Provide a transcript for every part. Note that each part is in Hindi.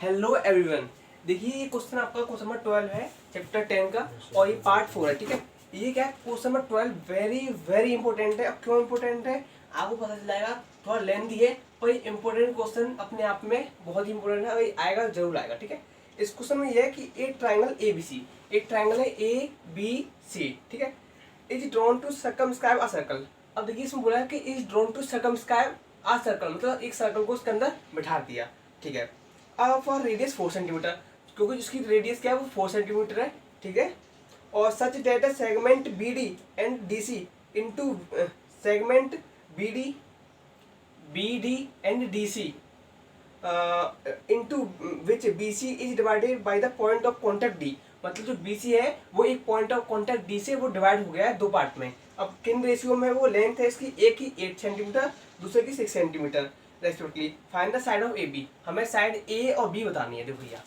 Hello everyone. देखिए ये क्वेश्चन आपका क्वेश्चन नंबर 12 है चैप्टर 10 का और ये पार्ट 4 है। ठीक है, ये क्या है, question number 12 very very important है। अब क्यों इंपॉर्टेंट है आपको पता चल जाएगा। थोड़ा लेंथी है पर ये इंपॉर्टेंट क्वेश्चन अपने आप में बहुत ही इंपॉर्टेंट है और ये आएगा जरूर आएगा। ठीक है, इस क्वेश्चन में ये है कि एक ट्राइंगल ए बी सी, एक ट्राइंगल है ए बी सी। ठीक है, is drawn to circumscribe a circle. अब देखिए इसमें बोला है कि is drawn to circumscribe a circle, मतलब एक सर्कल को उसके अंदर बिठा दिया। ठीक है, फॉर रेडियस 4 सेंटीमीटर, क्योंकि उसकी रेडियस क्या है वो 4 सेंटीमीटर है। ठीक है, और such data segment B D and D C into segment B D and D C into which B C is divided by the point of contact D. मतलब जो बी सी है वो एक पॉइंट ऑफ कॉन्टैक्ट डी से वो डिवाइड हो गया है दो पार्ट में। अब किन रेशियो में वो लेंथ है इसकी, एक की 8 सेंटीमीटर दूसरे की 6 centimetre respectively. Find the side of A B, हमें साइड ए और बी बतानी है। देखो भैया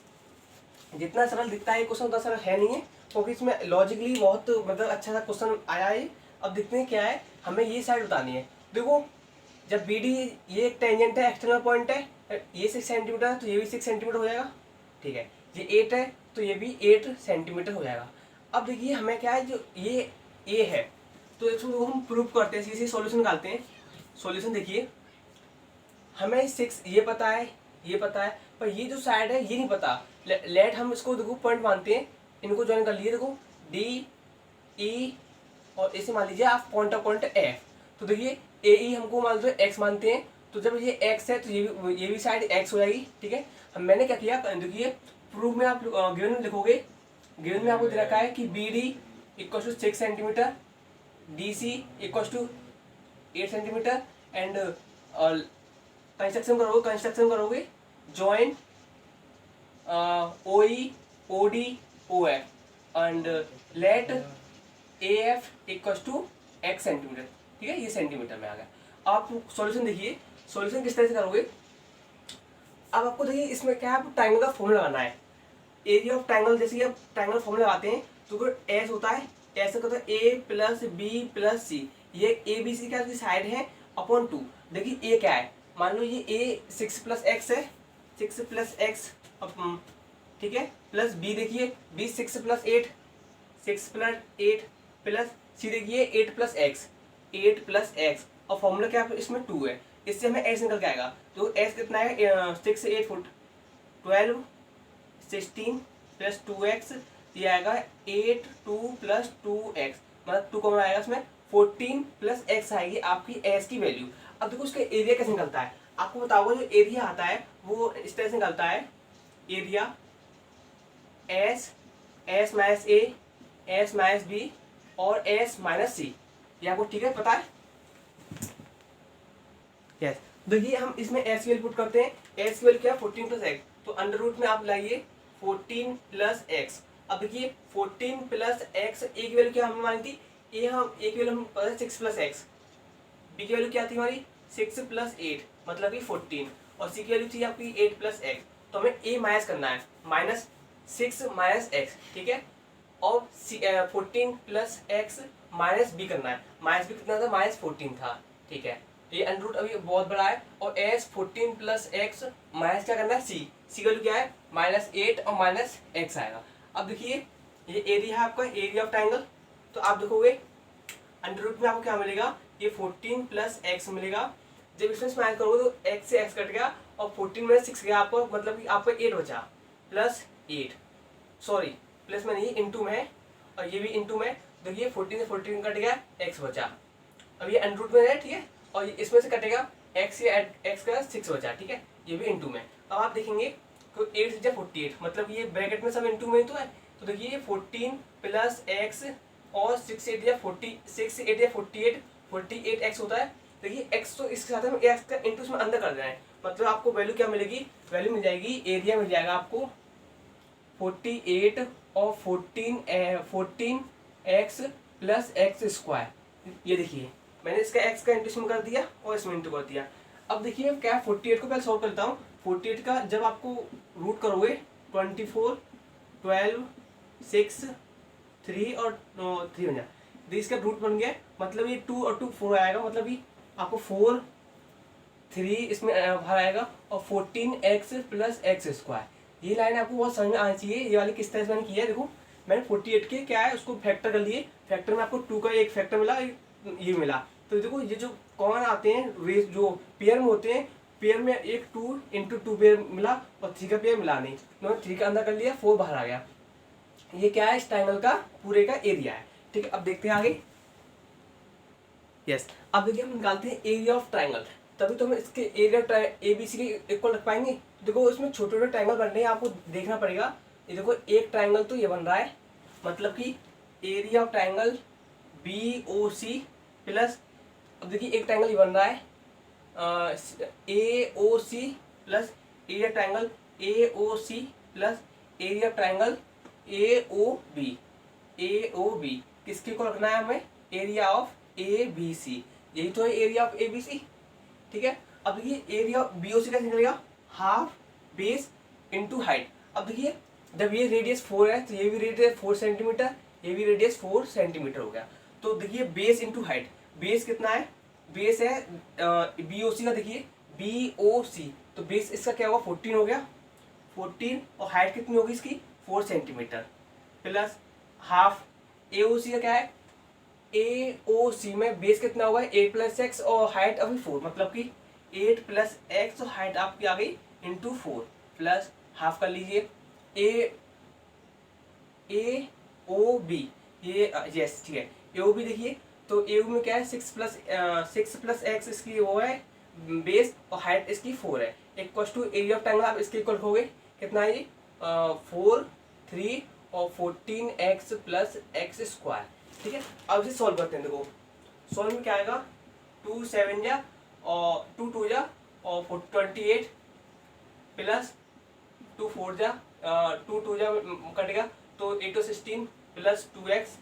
जितना सरल दिखता है ये क्वेश्चन उतना सरल है नहीं है, क्योंकि इसमें लॉजिकली बहुत मतलब अच्छा सा क्वेश्चन आया है। अब देखते हैं क्या है, हमें ये साइड बतानी है। देखो जब बी डी ये एक टेंजेंट है, एक्सटर्नल पॉइंट है, ये 6 सेंटीमीटर है तो ये भी 6 सेंटीमीटर हो जाएगा। ठीक है, ये 8 है तो ये भी 8 सेंटीमीटर हो जाएगा। अब देखिए हमें क्या है, जो ये ए है तो इसको हम प्रूव करते हैं, इसी सॉल्यूशन निकालते हैं। सॉल्यूशन देखिए, हमें 6 ये पता है, ये पता है, पर ये जो साइड है ये नहीं पता। लेट हम इसको देखो पॉइंट मानते हैं, इनको ज्वाइन कर लिए। देखो डी ई और इसे मान लीजिए आप पॉइंट ऑफ कॉन्टैक्ट एफ। तो देखिए ए ई हमको मान लो एक्स मानते हैं, तो जब ये एक्स है तो ये भी साइड एक्स हो जाएगी। ठीक है, हम मैंने क्या किया, देखिए प्रूफ में आप गिवन में लिखोगे, गिवन में आपको दे रखा है कि B D equal to 6 centimetre, D C equal to 8 centimetre and construction करोगे join O E O D O F and let A F equal to X centimetre. ठीक है, ये सेंटीमीटर में आ गया। आप सॉल्यूशन देखिए, सॉल्यूशन किस तरह से करोगे। अब आपको देखिए इसमें क्या है, आपको ट्रायंगल का फॉर्मूला लगाना है। एरिया ऑफ ट्रायंगल, जैसे आप ट्रायंगल फॉर्मूला लगाते हैं तो एस होता है, ऐसे होता है ए प्लस बी प्लस सी। ये ए बी सी क्या साइड है अपॉन 2। देखिए ए क्या है, मान लो ये ए 6 प्लस एक्स है, 6 प्लस एक्स। ठीक है, प्लस बी देखिए बी 6 प्लस 8, 6 प्लस 8 प्लस सी देखिए 8 प्लस एक्स, 8 प्लस एक्स। और फॉर्मूला क्या है इसमें 2 है, इससे हमें एस निकल के आएगा। तो एस कितना है, 6 से 8 फुट 12 16 प्लस 2x, ये आएगा 8 2 प्लस 2x, मतलब 2 कॉमन आएगा इसमें, 14 प्लस x आएगी आपकी s की वैल्यू। अब देखो उसका एरिया कैसे निकलता है, आपको बताओगे जो एरिया आता है वो इस तरह से निकलता है। Area s minus a, s minus b और s माइनस c, ये आपको ठीक है पता है। यस, देखिए हम इसमें s की वैल्यू पुट करते हैं। s की वैल्यू क्या है 14 प्लस x, तो अंडर रूट में आप लाइए 14 प्लस एक्स। अब देखिए 14 प्लस एक्स, ए की वैल्यू क्या हमें मानी थी, ए की वैल्यू हम 6 प्लस एक्स, बी की वैल्यू क्या थी हमारी 6 प्लस 8 मतलब कि 14, और सी की वैल्यू थी आपकी 8 प्लस एक्स। तो हमें ए माइनस करना है, माइनस 6 माइनस एक्स। ठीक है, और 14 प्लस एक्स माइनस बी करना है, माइनस बी कितना था माइनस 14 था। ठीक है, ये अंडर रूट अभी बहुत बड़ा है, और एस 14 प्लस एक्स माइनस क्या करना है सी की वैल्यू क्या है माइनस 8 और माइनस एक्स आएगा। अब देखिए ये एरिया है आपका, एरिया ऑफ ट्रायंगल। तो आप देखोगे अंडर रूट में आपको क्या मिलेगा, ये 14 प्लस एक्स मिलेगा। जब इसमें माइनस करोगे तो एक्स से एक्स कट गया और 14 में 6 गया आपको, मतलब कि आपको 8 बचा प्लस 8, सॉरी प्लस में नहीं इंटू में है, और ये भी इंटू में। देखिए 14 से 14 कट गया, एक्स बचा। अब ये अंडर रूट में है, ठीक है, और इसमें से कटेगा एक्स या एक्स का 6 बचा। ठीक है, ये भी इंटू में। अब आप देखेंगे तो 8 से 48, मतलब ये ब्रैकेट में सब इंटू में तो है। तो देखिए ये 14 प्लस एक्स और 6 8 या 48, 48 एक्स होता है। देखिए एक्स तो इसके साथ हम एक्स का इंटू इसमें अंदर कर रहे हैं, मतलब आपको वैल्यू क्या मिलेगी, वैल्यू मिल जाएगी, एरिया मिल जाएगा आपको 48 और 14 एक्स प्लस एक्स स्क्वायर। ये देखिए मैंने इसका x का इंटू इसमें कर दिया और इसमें इंटू कर दिया। अब देखिए क्या 48 को पहले सॉल्व करता हूँ। 48 का जब आपको रूट करोगे 24 12 6 3 और 3 बन जाए, तो इसका रूट बन गया, मतलब ये 2 और 2 4 आएगा, मतलब ये आपको 4 3 इसमें बाहर आएगा और 14 एक्स प्लस एक्स स्क्वायर। ये लाइन आपको बहुत समझ में आनी चाहिए। ये वाली किस तरह से मैंने किया है, देखो मैंने 48 के क्या है उसको फैक्टर कर लिए, फैक्टर में आपको 2 का एक फैक्टर मिला, ये मिला। तो देखो ये जो कॉमन आते हैं रेस जो पेयर में होते हैं, पेयर में एक 2 इंटू 2 पेयर मिला और 3 का पेयर मिला नहीं, तो मैंने 3 का अंदर कर लिया, 4 बाहर आ गया। ये क्या है, इस ट्रायंगल का पूरे का एरिया है। ठीक है, अब देखते हैं आगे। यस, अब देखिए हम निकालते हैं एरिया ऑफ ट्रायंगल, तभी तो हम इसके एरिया ABC के इक्वल रख पाएंगे। देखो इसमें छोटे छोटे ट्रायंगल बन रहे हैं, आपको देखना पड़ेगा। ये देखो एक ट्रायंगल तो ये बन रहा है, मतलब कि area of triangle BOC plus, अब देखिए एक ट्रायंगल ये बन रहा है AOC plus area triangle AOC plus area triangle AOB किसके को रखना है हमें, एरिया ऑफ ABC, यही तो है एरिया ऑफ ABC। ठीक है, अब देखिए एरिया ऑफ BOC कैसे निकलेगा, हाफ बेस इनटू हाइट। अब देखिए जब ये रेडियस 4 है तो ये भी रेडियस 4 सेंटीमीटर, ये भी रेडियस 4 सेंटीमीटर हो गया। तो देखिए बेस इनटू हाइट, बेस कितना है, बेस है BOC का, देखिए BOC तो बेस इसका क्या होगा 14 हो गया, 14 और हाइट कितनी होगी इसकी 4 सेंटीमीटर प्लस हाफ। AOC का क्या है, AOC में बेस कितना होगा 8 + x और हाइट अभी 4, मतलब कि 8 + x और हाइट आपकी आ गई इंटू 4 प्लस हाफ कर लीजिए। AOB ये यस ठीक है, AOB देखिए तो AOB में क्या है 6 + x इसकी वो है बेस और हाइट इसकी 4 है, equal to area of triangle आप इसके इक्वल हो गए कितना है ये 4 3 और 14x + x²। ठीक है, अब इसे सॉल्व करते हैं। देखो सॉल्व में क्या आएगा, 2 7 जा और 2 2 जा और 28 प्लस 2 4 जा 2 2 जा कटेगा तो 8 16 प्लस 2x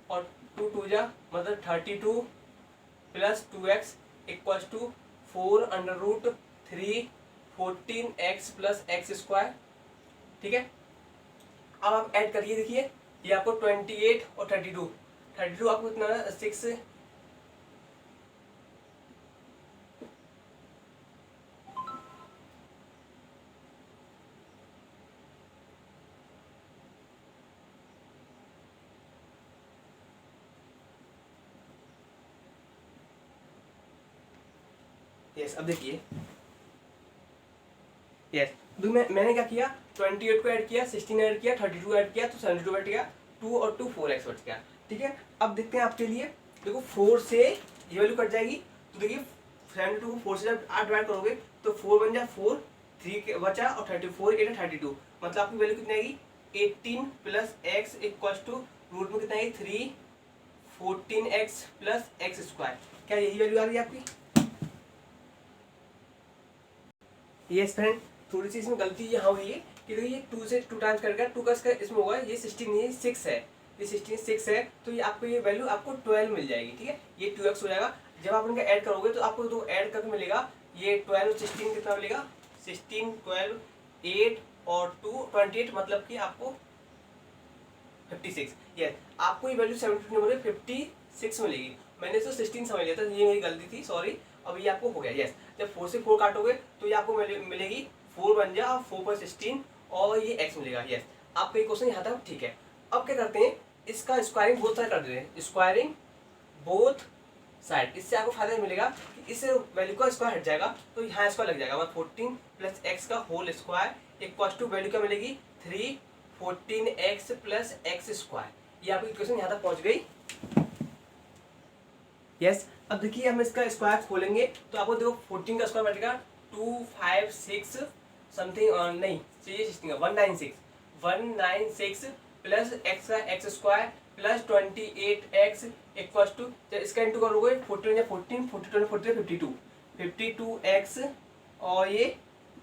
और 2 2 जा मतलब 32 plus 2x equals to 4√3 14x + x²। ठीक है, अब आप ऐड करिए, देखिए ये आपको 28 और 32 आपको कितना 6 यस। अब देखिए यस, तो मैंने क्या किया 28 को ऐड किया, 16 ऐड किया, 32 ऐड किया तो 72 बैठ गया, 2 और 2 4x बच गया। ठीक है, अब देखते हैं आपके लिए, देखो 4 से ये वैल्यू कट जाएगी, तो देखिए 72 को 4 से जब 8 डिवाइड करोगे तो 4 बन जाए 4 3 बचा और 34 8 32, मतलब आपकी वैल्यू कितनी आएगी 18 + x इक्वल्स टू रूट में कितना आएगी 3 14x + x²। क्या यही वैल्यू आ रही है आपकी? यस फ्रेंड, थोड़ी सी इसमें गलती यहाँ हुई है कि देखिए ये 2 से 2 टाइम्स करेगा, 2 का इसका इसमें होगा, ये 16 नहीं है 6 है, ये 16 6 है, तो ये आपको ये वैल्यू आपको 12 मिल जाएगी। ठीक है, ये 2x हो जाएगा, जब आप इनका ऐड करोगे तो आपको तो ऐड करके मिलेगा ये 12 16 कितना मिलेगा 16 12 8 और 2 28, मतलब कि आपको 56। यस, आपको ये वैल्यू 72 नंबर में 56 मिलेगी। मैंने तो 16 समझ लिया था, ये मेरी गलती थी, सॉरी। अब ये आपको हो गया। यस, जब 4 से 4 काटोगे तो ये आपको मिलेगी 4 बन जा 4 पर 16 और ये x मिलेगा। यस, आपका ये क्वेश्चन यहाँ तक ठीक है। अब क्या करते हैं, इसका स्क्वायरिंग बोथ साइड कर देते हैं, स्क्वायरिंग बोथ साइड। इससे आपको फायदा मिलेगा कि इस वैल्यू का स्क्वायर हट जाएगा तो यहाँ स्क्वायर लग जाएगा, मतलब 14 + x का whole square equal to value क्या मिलेगी 3 14x + x²। ये आपकी इक्वेशन यहाँ तक पहुँच गई। यस, अब देखिए हम इसका स्क्वायर खोलेंगे तो आपको देखो 14 का स्क्वायर बैठेगा 256 समथिंग, नहीं चाहिए 16 का 196 प्लस x का x² plus 28x equals to, जब इसका इंटू करोगे 14 या 14 42 42 52x और ये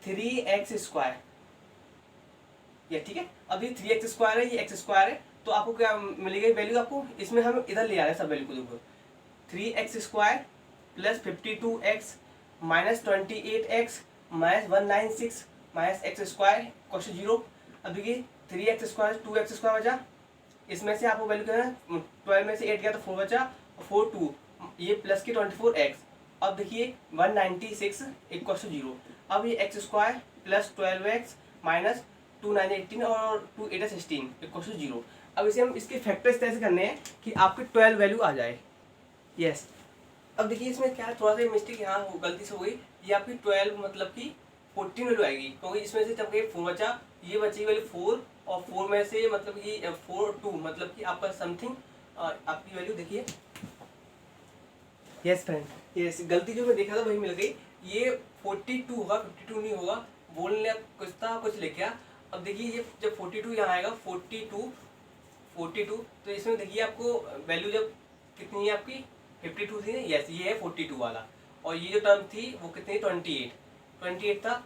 3x²। ये ठीक है, अब ये 3x² है, ये x² है, तो आपको क्या मिलेगी वैल्यू, आपको इसमें हम इधर ले आ रहे हैं सब वैल्यू को। देखो 3x² plus 52x minus 28x minus 196 minus x² question 0। अब देखिए 3x² 2x² बचा, इसमें से आपको वैल्यू क्या है 12 में से 8 गया तो 4 बचा और 4 2 ये प्लस की 24x। अब देखिए 196 इक्वल टू 0। अब ये x² प्लस 12x माइनस 2 9 18 और 2 8 16 इक्वल टू 0। अब इसे हम इसके फैक्टर इस तरह से करने हैं कि आपकी 12 वैल्यू आ जाए। यस, अब देखिए इसमें क्या है, थोड़ा सा मिस्टेक यहाँ गलती से हो गई। ये आपकी 12 मतलब कि 14 वैल्यू आएगी, क्योंकि इसमें से जब 4 बचा, ये बची वैल्यू 4 और 4 में से मतलब कि 4 2 मतलब कि आपका समथिंग आपकी वैल्यू देखिए। यस फ्रेंड, यस, गलती जो मैं देखा था वही मिल गई। ये 42 होगा, 52 नहीं होगा, बोलने कुछ था कुछ लेके आ। अब देखिए ये जब 42 यहाँ आएगा, 42 तो इसमें देखिए आपको वैल्यू जब कितनी है आपकी 52 थी। यस, ये है 42 वाला, और ये जो टर्म थी वो कितनी 28 था,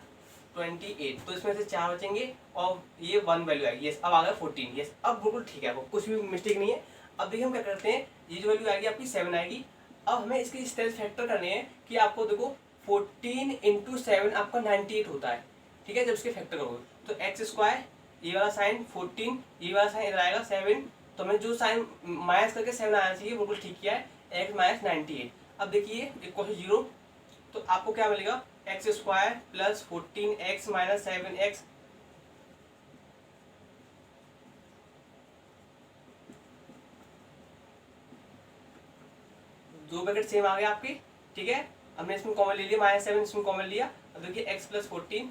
28, तो इसमें से 4 बचेंगे और ये 1 वैल्यू आएगी। यस, अब आ गया 14। यस, अब बिल्कुल ठीक है, वो कुछ भी मिस्टेक नहीं है। अब देखिए हम क्या करते हैं, ये जो वैल्यू आएगी आपकी 7 आएगी। अब हमें इसके इस तरह फैक्टर करने हैं कि आपको देखो 14 इंटू 7 आपका 98 होता है, ठीक है। जब इसके फैक्टर करोगे तो एक्स स्क्वायर, ये वाला साइन 14, ये वाला साइन इधर आएगा 7, तो हमें जो साइन माइनस करके 7 आना चाहिए बिल्कुल ठीक किया है, एक्स माइनस 98। अब देखिए इक्वल टू 0, तो आपको क्या मिलेगा, x square plus 14x minus 7x। दो ब्रैकेट सेम आ गए आपके, ठीक है। हमने इसमें कॉमन ले लिया, -7 इसमें कॉमन लिया। अब देखिए x प्लस 14,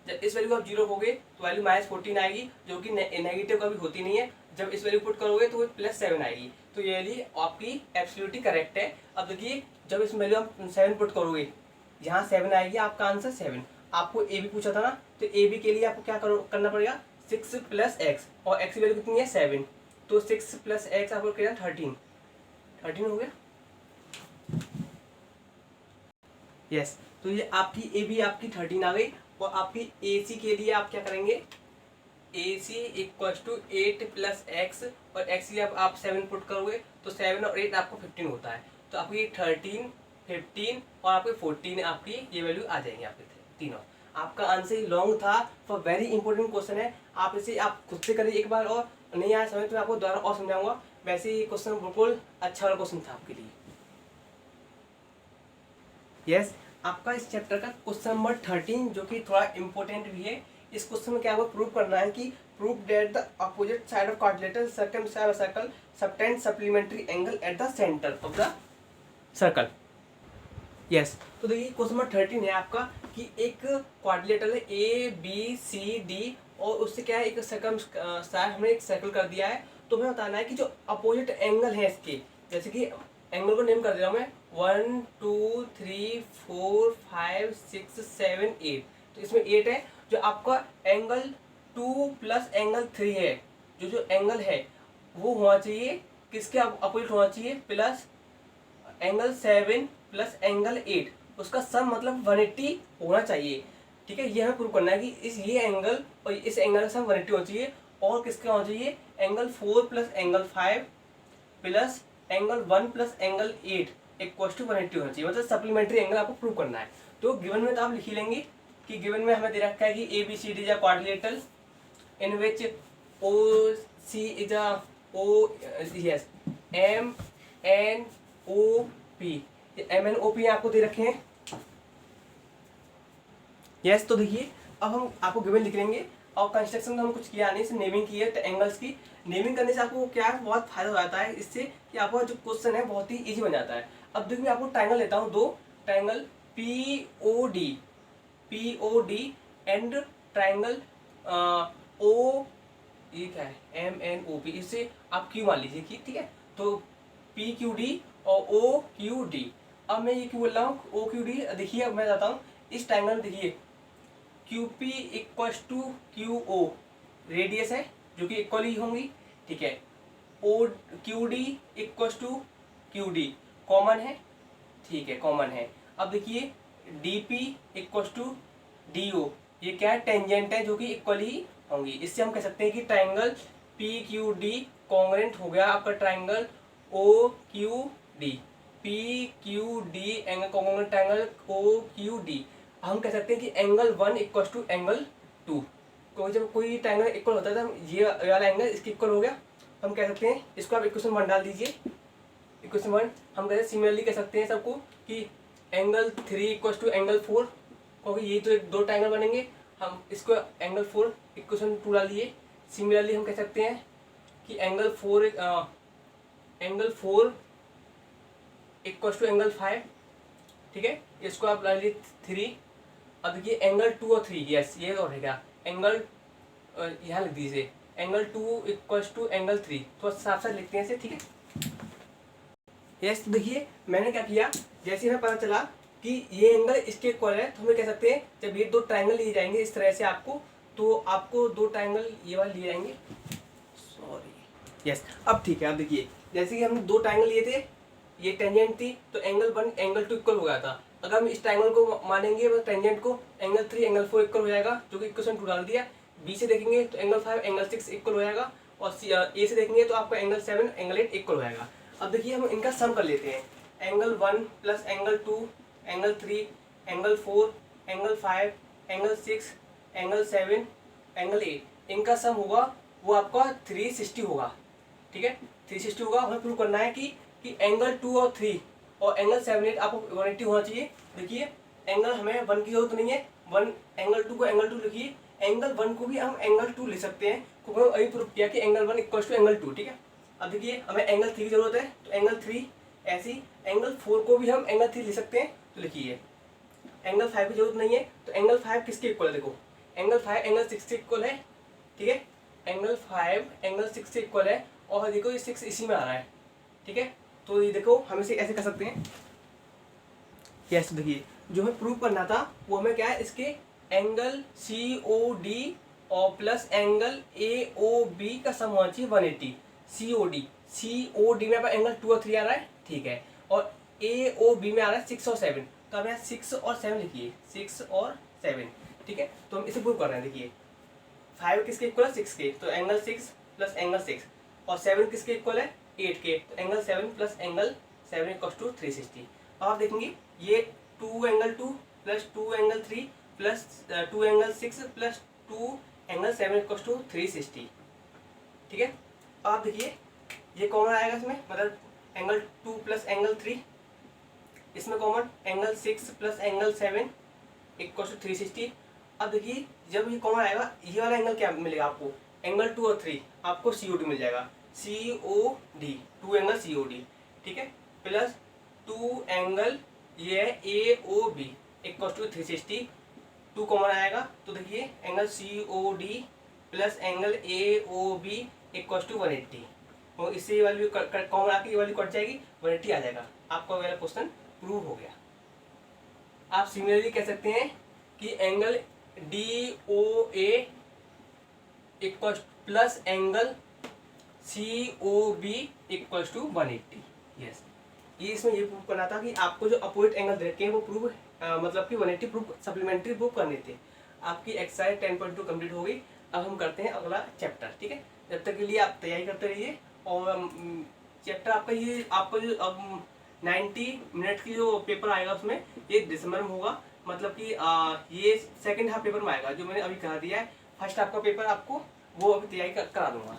जब इस वैल्यू को आप 0 होगे तो वैल्यू -14 आएगी, जो कि नेगेटिव कभी होती नहीं है। जब इस वैल्यू पुट करोगे तो वो +7 आएगी, तो ये वैल्यू आपकी एब्सोल्युटली करेक्ट है। अब देखिए जब इस वैल्यू आप 7 पुट करोगे, यहाँ 7 आएगी, आपका आंसर 7। आपको ए बी पूछा था ना, तो ए बी के लिए आपको क्या करना पड़ेगा, 6 प्लस एक्स, और एक्स की वैल्यू कितनी है 7, तो 6 प्लस एक्स आपको कितना 13 हो गया। यस, तो ये आपकी ए बी आपकी 13 आ गई। और आपकी ए सी के लिए आप क्या करेंगे, ए सी इक्वल टू 8 प्लस एक्स, और एक्स के लिए आप 7 पुट करोगे तो 7 और 8 आपको 15 होता है। तो आपकी 13, 15 और आपके 14 आपकी ये वैल्यू आ जाएंगे आपके तीनों। आपका आंसर लॉन्ग था, फॉर वेरी इंपॉर्टेंट क्वेश्चन है। आप इसे आप खुद से करिए एक बार, और नहीं आया समझ तो मैं आपको दोबारा और समझाऊंगा। वैसे ये क्वेश्चन बिल्कुल अच्छा वाला क्वेश्चन था आपके लिए। यस, आपका इस चैप्टर का क्वेश्चन नंबर 13 जो कि थोड़ा इंपॉर्टेंट भी है। इस क्वेश्चन में क्या आपको प्रूव करना है कि prove that the opposite side of quadrilateral circle subtend supplementary angle at the centre of the circle. Yes, तो देखिए क्वेश्चन नंबर 13 है आपका कि एक क्वाड्रिलेटरल है ए बी सी डी, और उससे क्या है एक हमने एक सर्कल कर दिया है। तो हमें बताना है कि जो अपोजिट एंगल है इसके, जैसे कि एंगल को नेम कर दे रहा हूँ मैं, 1 2 3 4 5 6 7 8, तो इसमें 8 है। जो आपका एंगल 2 प्लस एंगल 3 है, जो एंगल है वो होना चाहिए किसके अपोजिट होना चाहिए, प्लस एंगल 7 प्लस एंगल 8, उसका सम मतलब 180 होना चाहिए, ठीक है। ये हमें प्रूव करना है कि ये एंगल और इस एंगल का सम 180 होना चाहिए। और किसका होना चाहिए, angle 4 plus angle 5 plus angle 1 plus angle 8 equal to 180 होना चाहिए, मतलब सप्लीमेंट्री एंगल आपको प्रूव करना है। तो गिवन में तो आप लिख ही लेंगे कि गिवन में हमें दे रखा है कि A B C D is a quadrilateral in which O C is a O yes M N O P, M N O P आपको दे रखे हैं। यस, तो देखिए अब हम आपको गिवन लिख लेंगे, और कंस्ट्रक्शन में हम कुछ किया नहीं, सिर्फ नेमिंग की है। तो एंगल्स की नेमिंग करने से आपको क्या है, बहुत फायदा हो जाता है इससे कि आपका जो क्वेश्चन है बहुत ही इजी बन जाता है। अब देखिए मैं आपको ट्रायंगल लेता हूँ, दो triangle P O D and triangle O, ये क्या है एम एन ओ पी, इससे आप क्यू मान लीजिए कि ठीक है। तो पी क्यू डी और ओ क्यू डी। अब मैं ये क्यों बोल रहा हूँ ओ क्यू डी, देखिए अब मैं जाता हूँ इस ट्रायंगल में, देखिए Q P equal to Q O radius है जो कि इक्वल ही होंगी, ठीक है। O Q D equal to Q D common है, ठीक है कॉमन है। अब देखिए D P equal to D O, ये क्या है टेंजेंट है जो कि इक्वल ही होंगी। इससे हम कह सकते हैं कि triangle P Q D congruent हो गया आपका triangle O Q D. P Q D angle congruent triangle O Q D. हम कह सकते हैं कि एंगल 1 इक्वल टू एंगल 2, क्योंकि जब कोई ट्राइंगल इक्वल होता है तो ये वाला एंगल इसके इक्वल हो गया, हम कह सकते हैं इसको आप इक्वेशन 1 डाल दीजिए। इक्वेशन 1 हम कहते हैं सिमिलरली कह सकते हैं सबको कि एंगल 3 इक्वल टू एंगल 4, क्योंकि ये तो दो ट्राइंगल बनेंगे। हम इसको एंगल 4 इक्वेशन 2 डालिए। सिमिलरली हम कह सकते हैं कि एंगल 4 इक्वल टू एंगल 5, ठीक है, इसको आप डालिए 3। अब देखिए एंगल 2 और 3, यस ये और रहेगा एंगल, यहाँ लिख दीजिए एंगल 2 इक्वल टू एंगल 3, तो साफ साफ लिखते हैं इसे, ठीक है। यस, तो देखिए मैंने क्या किया, जैसे हमें पता चला कि ये एंगल इसके इक्वल है, तो हमें कह सकते हैं जब ये दो ट्रायंगल लिए जाएंगे इस तरह से आपको, तो आपको दो ट्रायंगल ये वाले लिए जाएंगे, सॉरी यस। अब ठीक है, अब देखिए जैसे कि हमने दो ट्रायंगल लिए थे, ये टेंजेंट थी तो एंगल 1 एंगल 2 इक्वल हो गया था। अगर हम इस ट्रायंगल को मानेंगे तो टेंजेंट को एंगल 3 एंगल 4 इक्वल हो जाएगा, जो कि इक्वेशन 2 डाल दिया। बी से देखेंगे तो एंगल 5 एंगल 6 इक्वल हो जाएगा, और ए से देखेंगे तो आपका एंगल 7 एंगल 8 इक्वल हो जाएगा। अब देखिए हम इनका सम कर लेते हैं, angle 1 plus angle 2 angle 3 angle 4 angle 5 angle 6 angle 7 angle 8, इनका सम होगा वो आपका 360 होगा, ठीक है 360 होगा। हमें प्रूव करना है कि एंगल 2 और 3 और एंगल 7 8 आपको 180 होना चाहिए। देखिए एंगल हमें 1 की जरूरत नहीं है, 1 एंगल 2 को एंगल 2 लिखिए, एंगल 1 को भी हम एंगल 2 लिख सकते हैं, क्योंकि हम अभी प्रूव किया कि एंगल 1 इक्वल टू एंगल 2, ठीक है। अब देखिए हमें एंगल 3 की जरूरत है, तो एंगल 3 ऐसी, एंगल 4 को भी हम एंगल 3 लिख सकते हैं, तो लिखिए एंगल 5 की जरूरत नहीं है, तो एंगल 5 किसके इक्वल है, देखो एंगल 5 एंगल 6 के इक्वल है, ठीक है, एंगल 5 एंगल 6 से इक्वल है, और देखो ये 6 इसी में आ रहा है, ठीक है। तो ये देखो हम इसे ऐसे कर सकते हैं, यस। देखिए जो हमें प्रूव करना था वो हमें क्या है, इसके एंगल COD और प्लस एंगल AOB का सम होना चाहिए 180। COD में आपका एंगल 2 और 3 आ रहा है, ठीक है, और AOB में आ रहा है 6 और 7, तो आप यहाँ 6 और 7 लिखिए, 6 और 7, ठीक है। तो हम इसे प्रूव कर रहे हैं, देखिए 5 किसके इक्वल है, 6 के, तो एंगल 6 प्लस एंगल 6, और 7 किसके इक्वल है, 8 के, तो angle 7 plus angle 7 equal to 360। अब आप देखेंगे ये 2 angle 2 plus 2 angle 3 plus 2 angle 6 plus 2 angle 7 equal to 360, ठीक है। अब आप देखिए ये कॉमन आएगा इसमें, मतलब एंगल 2 प्लस एंगल 3, इसमें common angle 6 plus angle 7 equal to 360। अब देखिए जब ये कॉमन आएगा, ये वाला एंगल क्या मिलेगा आपको, एंगल 2 और 3 आपको COD मिल जाएगा, COD 2 एंगल COD, ठीक है, प्लस 2 एंगल ये है AOB इक्वल टू 360, 2 कॉमन आएगा, तो देखिए angle COD plus angle AOB equal to 180, और इससे ये वाली कॉमन आके ये वाली कट जाएगी, 180 आ जाएगा, आपका वाला क्वेश्चन प्रूव हो गया। आप सिमिलरली कह सकते हैं कि angle DOA equal plus angle COB equal to 180, yes. ये इसमें ये प्रूव करना था कि आपको जो अपोजिट एंगल दे रखे हैं वो प्रूव मतलब कि 180 प्रूव सप्लीमेंट्री प्रूव करने थे। आपकी एक्सरसाइज 10.2 कंप्लीट हो गई। अब हम करते हैं अगला चैप्टर, ठीक है। जब तक के लिए आप तैयारी करते रहिए, और चैप्टर आपका ये आपका जो 90 मिनट की जो पेपर आएगा उसमें ये दिसंबर में होगा, मतलब कि ये सेकेंड हाफ पेपर में आएगा, जो मैंने अभी करा दिया है। फर्स्ट हाफ का पेपर आपको वो अभी तैयारी करा दूंगा।